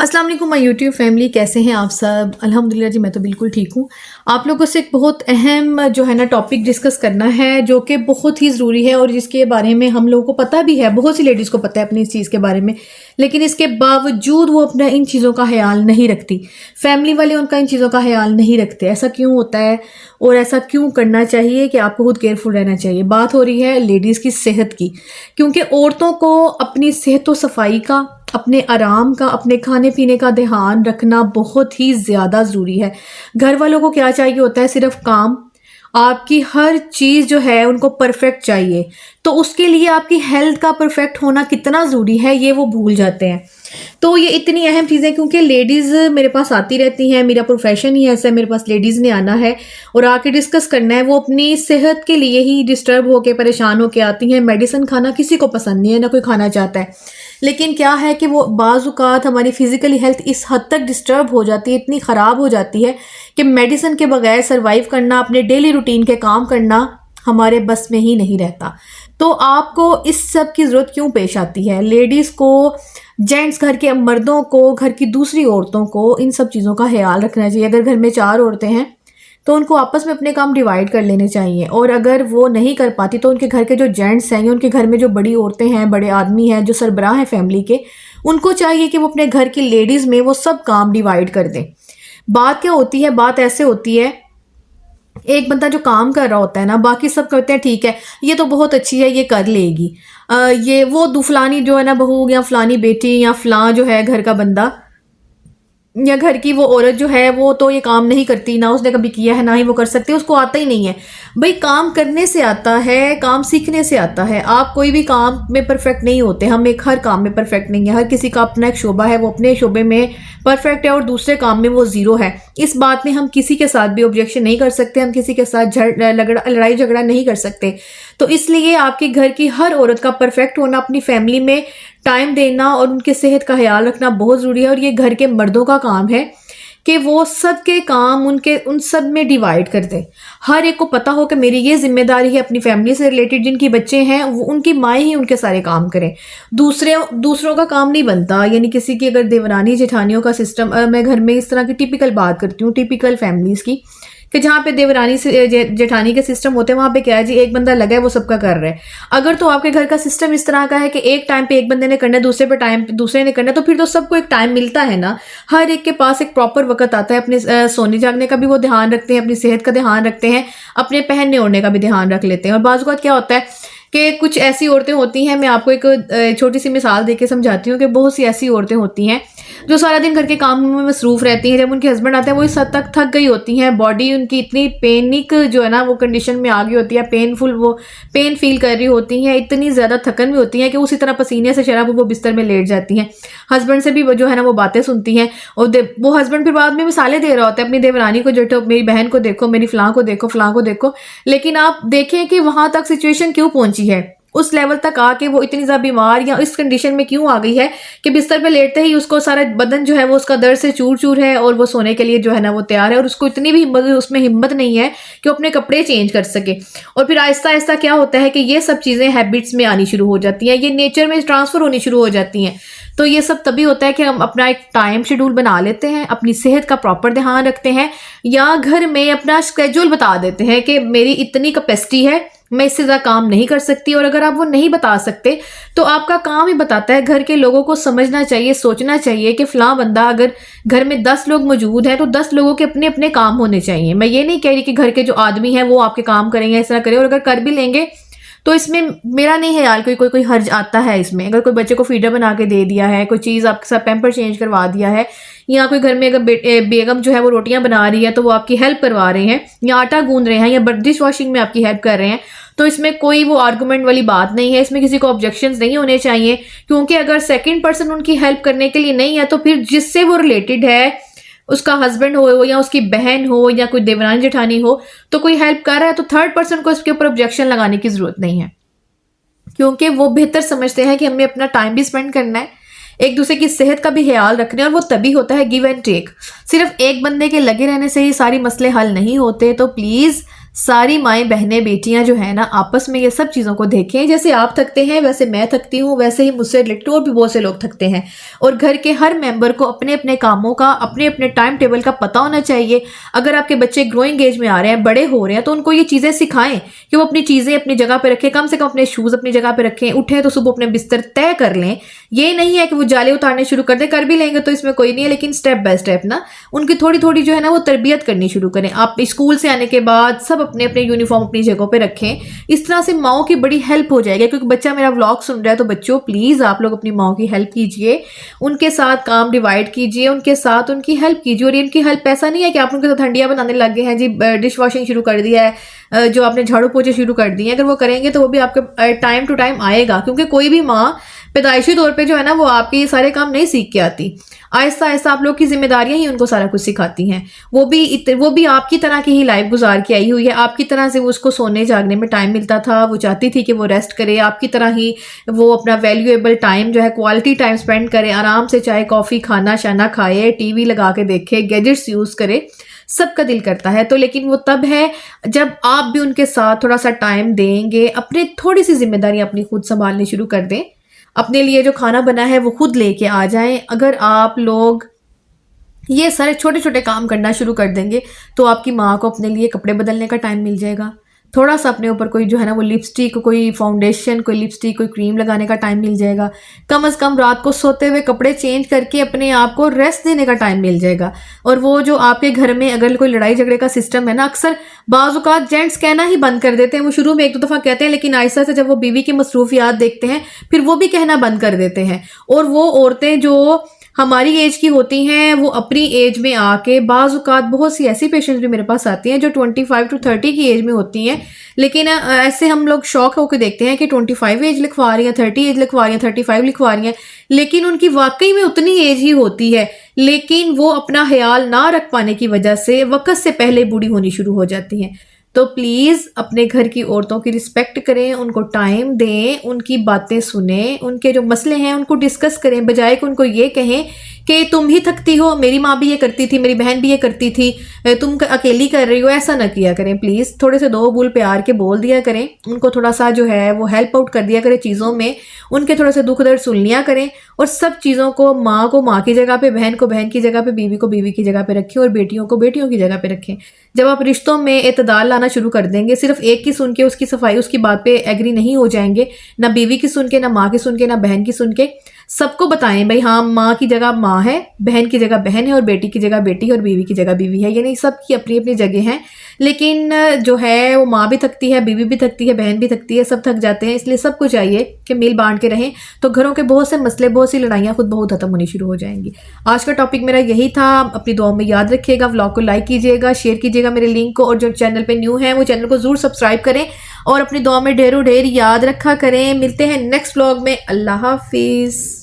अस्सलाम वालेकुम my YouTube family, कैसे हैं आप सब। अल्हम्दुलिल्लाह जी, मैं तो बिल्कुल ठीक हूँ। आप लोगों से एक बहुत अहम जो है ना टॉपिक डिस्कस करना है, जो कि बहुत ही ज़रूरी है और जिसके बारे में हम लोगों को पता भी है, बहुत सी लेडीज़ को पता है अपनी इस चीज़ के बारे में, लेकिन इसके बावजूद वो अपना इन चीज़ों का ख्याल नहीं रखती। फैमिली वाले उनका इन चीज़ों का ख्याल नहीं रखते। ऐसा क्यों होता है और ऐसा क्यों करना चाहिए कि आपको खुद केयरफुल रहना चाहिए। बात हो रही है लेडीज़ की सेहत की, क्योंकि औरतों को अपनी सेहत व सफाई का, अपने आराम का, अपने खाने पीने का ध्यान रखना बहुत ही ज़्यादा ज़रूरी है। घर वालों को क्या चाहिए होता है, सिर्फ काम। आपकी हर चीज़ जो है उनको परफेक्ट चाहिए, तो उसके लिए आपकी हेल्थ का परफेक्ट होना कितना ज़रूरी है ये वो भूल जाते हैं। तो ये इतनी अहम चीज़ है, क्योंकि लेडीज़ मेरे पास आती रहती हैं, मेरा प्रोफेशन ही ऐसा है, मेरे पास लेडीज़ ने आना है और आके डिस्कस करना है। वो अपनी सेहत के लिए ही डिस्टर्ब होकर, परेशान होकर आती हैं। मेडिसिन खाना किसी को पसंद नहीं है, ना कोई खाना चाहता है, लेकिन क्या है कि वो बाज़-औक़ात हमारी फ़िज़िकली हेल्थ इस हद तक डिस्टर्ब हो जाती है, इतनी ख़राब हो जाती है कि मेडिसिन के बगैर सर्वाइव करना, अपने डेली रूटीन के काम करना हमारे बस में ही नहीं रहता। तो आपको इस सब की ज़रूरत क्यों पेश आती है? लेडीज़ को, जेंट्स, घर के मर्दों को, घर की दूसरी औरतों को इन सब चीज़ों का ख़्याल रखना चाहिए। अगर घर में 4 औरतें हैं तो उनको आपस में अपने काम डिवाइड कर लेने चाहिए, और अगर वो नहीं कर पाती तो उनके घर के जो जेंट्स हैं या उनके घर में जो बड़ी औरतें हैं, बड़े आदमी हैं, जो सरबराह हैं फैमिली के, उनको चाहिए कि वो अपने घर की लेडीज़ में वो सब काम डिवाइड कर दें। बात क्या होती है, बात ऐसे होती है, एक बंदा जो काम कर रहा होता है ना, बाकी सब कहते हैं ठीक है, ये तो बहुत अच्छी है, ये कर लेगी। ये वो फलानी जो है ना बहू, या फलानी बेटी, या फलां जो है घर का बंदा, या घर की वो औरत जो है, वो तो ये काम नहीं करती, ना उसने कभी किया है, ना ही वो कर सकती है, उसको आता ही नहीं है। भाई, काम करने से आता है, काम सीखने से आता है। आप कोई भी काम में परफेक्ट नहीं होते, हम एक हर काम में परफेक्ट नहीं है। हर किसी का अपना एक शोबा है, वो अपने शोबे में परफेक्ट है और दूसरे काम में वो ज़ीरो है। इस बात में हम किसी के साथ भी ऑब्जेक्शन नहीं कर सकते, हम किसी के साथ लड़ाई झगड़ा नहीं कर सकते। तो इसलिए आपके घर की हर औरत का परफेक्ट होना, अपनी फैमिली में टाइम देना और उनकी सेहत का ख्याल रखना बहुत ज़रूरी है। और ये घर के मर्दों का काम है कि वो सब के काम उन सब में डिवाइड कर दें। हर एक को पता हो कि मेरी ये जिम्मेदारी है, अपनी फैमिली से रिलेटेड जिनकी बच्चे हैं वो, उनकी माएँ ही उनके सारे काम करें। दूसरों का काम नहीं बनता। यानी किसी की अगर देवरानी जेठानियों का सिस्टम, मैं घर में इस तरह की टिपिकल बात करती हूँ, टिपिकल फैमिलीज़ की, कि जहाँ पे देवरानी से जेठानी के सिस्टम होते हैं, वहाँ पे क्या है जी, एक बंदा लगा है, वो सबका कर रहा है। अगर तो आपके घर का सिस्टम इस तरह का है कि एक टाइम पे एक बंदे ने करना है, दूसरे पे टाइम दूसरे ने करना है, तो फिर तो सबको एक टाइम मिलता है ना। हर एक के पास एक प्रॉपर वक्त आता है। अपने सोने जागने का भी वो ध्यान रखते हैं, अपनी सेहत का ध्यान रखते हैं, अपने पहनने ओढ़ने का भी ध्यान रख लेते हैं। और बाज़ औक़ात क्या होता है कि कुछ ऐसी औरतें होती हैं, मैं आपको एक छोटी सी मिसाल देके समझाती हूँ, कि बहुत सी ऐसी औरतें होती हैं जो सारा दिन घर के काम में मसरूफ़ रहती हैं। जब उनके हस्बैंड आते हैं, वो इस हद तक थक गई होती हैं, बॉडी उनकी इतनी पेनिक जो है ना वो कंडीशन में आ गई होती है, पेनफुल, वो पेन फील कर रही होती हैं, इतनी ज़्यादा थकन भी होती है कि उसी तरह पसीने से शराब वो बिस्तर में लेट जाती हैं। हस्बैंड से भी वो जो है ना वो बातें सुनती हैं, और वो हस्बैंड फिर बाद में मिसालें दे रहा होता है अपनी देवरानी को, जो मेरी बहन को देखो, मेरी फ़लाँ को देखो, फ़लाँ को देखो। लेकिन आप देखें कि वहाँ तक सिचुएशन क्यों पहुँची है, उस लेवल तक आके वो इतनी ज़्यादा बीमार या इस कंडीशन में क्यों आ गई है कि बिस्तर पे लेटते ही उसको सारा बदन जो है वो उसका दर्द से चूर-चूर है, और वो सोने के लिए जो है ना वो तैयार है, और उसको इतनी भी उसमें हिम्मत नहीं है कि वो अपने कपड़े चेंज कर सके। और फिर आहिस्ता-आहिस्ता क्या होता है कि ये सब चीज़ें हैबिट्स में आनी शुरू हो जाती हैं, ये नेचर में ट्रांसफ़र होनी शुरू हो जाती हैं। तो ये सब तभी होता है कि हम अपना एक टाइम शेड्यूल बना लेते हैं, अपनी सेहत का प्रॉपर ध्यान रखते हैं, या घर में अपना शेड्यूल बता देते हैं कि मेरी इतनी कैपेसिटी है, मैं इससे ज़्यादा काम नहीं कर सकती। और अगर आप वो नहीं बता सकते तो आपका काम ही बताता है। घर के लोगों को समझना चाहिए, सोचना चाहिए कि फ़लाँ बंदा, अगर घर में 10 लोग मौजूद हैं तो 10 लोगों के अपने अपने काम होने चाहिए। मैं ये नहीं कह रही कि घर के जो आदमी हैं वो आपके काम करेंगे, इस तरह करें, और अगर कर भी लेंगे तो इसमें मेरा नहीं है यार, कोई हर्ज आता है इसमें। अगर कोई बच्चे को फीडर बना के दे दिया है, कोई चीज़ आपके साथ पैम्पर चेंज करवा दिया है, या कोई घर में अगर बेगम जो है वो रोटियां बना रही है तो वो आपकी हेल्प करवा रहे हैं, या आटा गूंद रहे हैं, या डिश वॉशिंग में आपकी हेल्प कर रहे हैं, तो इसमें कोई वो आर्गूमेंट वाली बात नहीं है। इसमें किसी को ऑब्जेक्शंस नहीं होने चाहिए, क्योंकि अगर सेकंड पर्सन उनकी हेल्प करने के लिए नहीं है तो फिर जिससे वो रिलेटेड है, उसका हस्बैंड हो या उसकी बहन हो या कोई देवरानी जेठानी हो, तो कोई हेल्प कर रहा है तो थर्ड पर्सन को इसके ऊपर ऑब्जेक्शन लगाने की ज़रूरत नहीं है, क्योंकि वो बेहतर समझते हैं कि हमें अपना टाइम भी स्पेंड करना है, एक दूसरे की सेहत का भी ख्याल रखना है, और वो तभी होता है गिव एंड टेक। सिर्फ एक बंदे के लगे रहने से ही सारी मसले हल नहीं होते। तो प्लीज़ सारी माएँ बहनें बेटियां जो है ना आपस में ये सब चीज़ों को देखें। जैसे आप थकते हैं वैसे मैं थकती हूँ, वैसे ही मुझसे रिलेटेड और भी बहुत से लोग थकते हैं। और घर के हर मेंबर को अपने अपने कामों का, अपने अपने टाइम टेबल का पता होना चाहिए। अगर आपके बच्चे ग्रोइंग एज में आ रहे हैं, बड़े हो रहे हैं, तो उनको ये चीज़ें सिखाएं कि वो अपनी चीज़ें अपनी जगह पे रखें, कम से कम अपने शूज़ अपनी जगह पे रखें, उठें तो सुबह अपने बिस्तर तय कर लें। ये नहीं है कि वो जाले उतारने शुरू कर दें, कर भी लेंगे तो इसमें कोई नहीं है, लेकिन स्टेप बाय स्टेप ना उनकी थोड़ी थोड़ी जो है ना वो तरबियत करनी शुरू करें। आप स्कूल से आने के बाद सब अपने अपने यूनिफॉर्म अपनी जगहों पे रखें। इस तरह से माओ की बड़ी हेल्प हो जाएगी, क्योंकि बच्चा मेरा व्लॉग सुन रहा है तो बच्चों प्लीज़ आप लोग अपनी माओ की हेल्प कीजिए, उनके साथ काम डिवाइड कीजिए, उनके साथ उनकी हेल्प कीजिए। और इनकी हेल्प ऐसा नहीं है कि आप उनके साथ हंडिया बनाने लग गए हैं जी, डिश वॉशिंग शुरू कर दिया है, जो आपने झाड़ू पोछे शुरू कर दिए हैं। अगर वो करेंगे तो वो भी आपके टाइम टू टाइम आएगा, क्योंकि कोई भी माँ पैदाइशी तौर पे जो है ना वो आपके ये सारे काम नहीं सीख के आती। आहिस्ता आहिस्ता आप लोग की जिम्मेदारियां ही उनको सारा कुछ सिखाती हैं। वो भी आपकी तरह की ही लाइफ गुजार के आई हुई है। आपकी तरह से वो उसको सोने जागने में टाइम मिलता था, वो चाहती थी कि वो रेस्ट करे। आपकी तरह ही वो अपना वैल्यूएबल टाइम जो है क्वालिटी टाइम स्पेंड करे, आराम से चाय कॉफ़ी खाना शाना खाए, टीवी लगा के देखे, गैजेट्स यूज़ करे। सबका दिल करता है तो, लेकिन वो तब है जब आप भी उनके साथ थोड़ा सा टाइम देंगे, अपने थोड़ी सी जिम्मेदारी अपनी खुद संभालनी शुरू कर दें, अपने लिए जो खाना बना है वो खुद लेके आ जाएं। अगर आप लोग ये सारे छोटे छोटे काम करना शुरू कर देंगे तो आपकी माँ को अपने लिए कपड़े बदलने का टाइम मिल जाएगा, थोड़ा सा अपने ऊपर कोई जो है ना वो लिपस्टिक, कोई फाउंडेशन, कोई लिपस्टिक, कोई क्रीम लगाने का टाइम मिल जाएगा। कम से कम रात को सोते हुए कपड़े चेंज करके अपने आप को रेस्ट देने का टाइम मिल जाएगा। और वो जो आपके घर में अगर कोई लड़ाई झगड़े का सिस्टम है ना, अक्सर बाज़ औक़ात जेंट्स कहना ही बंद कर देते हैं। वो शुरू में एक दो दफ़ा कहते हैं, लेकिन आहिस्ता से जब वो बीवी की मसरूफियात देखते हैं फिर वो भी कहना बंद कर देते हैं। और वो औरतें जो हमारी एज की होती हैं वो अपनी एज में आके बाज़ औक़ात बहुत सी ऐसी पेशेंट्स भी मेरे पास आती हैं जो 25 to 30 की एज में होती हैं, लेकिन ऐसे हम लोग शौक होकर देखते हैं कि 25 एज लिखवा रही हैं, 30 एज लिखवा रही हैं, 35 लिखवा रही हैं, लेकिन उनकी वाकई में उतनी एज ही होती है, लेकिन वो अपना ख्याल ना रख पाने की वजह से वक़्त से पहले बूढ़ी होनी शुरू हो जाती हैं। तो प्लीज़ अपने घर की औरतों की रिस्पेक्ट करें, उनको टाइम दें, उनकी बातें सुनें, उनके जो मसले हैं उनको डिस्कस करें, बजाय कि उनको ये कहें कि तुम ही थकती हो, मेरी माँ भी ये करती थी, मेरी बहन भी ये करती थी, तुम अकेली कर रही हो। ऐसा ना किया करें प्लीज़। थोड़े से दो बोल प्यार के बोल दिया करें, उनको थोड़ा सा जो है वो हेल्प आउट कर दिया करें चीज़ों में, उनके थोड़े से दुख दर्द सुन लिया करें। और सब चीज़ों को माँ की जगह पे, बहन को बहन की जगह पे, बीवी को बीवी की जगह पे रखें और बेटियों को बेटियों की जगह पे रखें। जब आप रिश्तों में एतदाल लाना शुरू कर देंगे, सिर्फ एक की सुन के उसकी सफाई उसकी बात पे एग्री नहीं हो जाएंगे, ना बीवी की सुन के, ना माँ की सुन के, ना बहन की सुन के, सबको बताएं भाई हाँ माँ की जगह माँ है, बहन की जगह बहन है, और बेटी की जगह बेटी है, और बीवी की जगह बीवी है। यानी सबकी अपनी अपनी जगह है, लेकिन जो है वो माँ भी थकती है, बीवी भी थकती है, बहन भी थकती है, सब थक जाते हैं। इसलिए सबको चाहिए कि मिल बांट के रहें, तो घरों के बहुत से मसले, बहुत सी लड़ाइयाँ खुद बहुत खत्म होनी शुरू हो जाएंगी। आज का टॉपिक मेरा यही था। अपनी दुआ में याद रखिएगा, व्लॉग को लाइक कीजिएगा, शेयर कीजिएगा मेरे लिंक को, और जो चैनल पे न्यू है वो चैनल को जरूर सब्सक्राइब करें और अपनी दुआ में ढेरों ढेर याद रखा करें। मिलते हैं नेक्स्ट व्लॉग में। अल्लाह हाफिज़।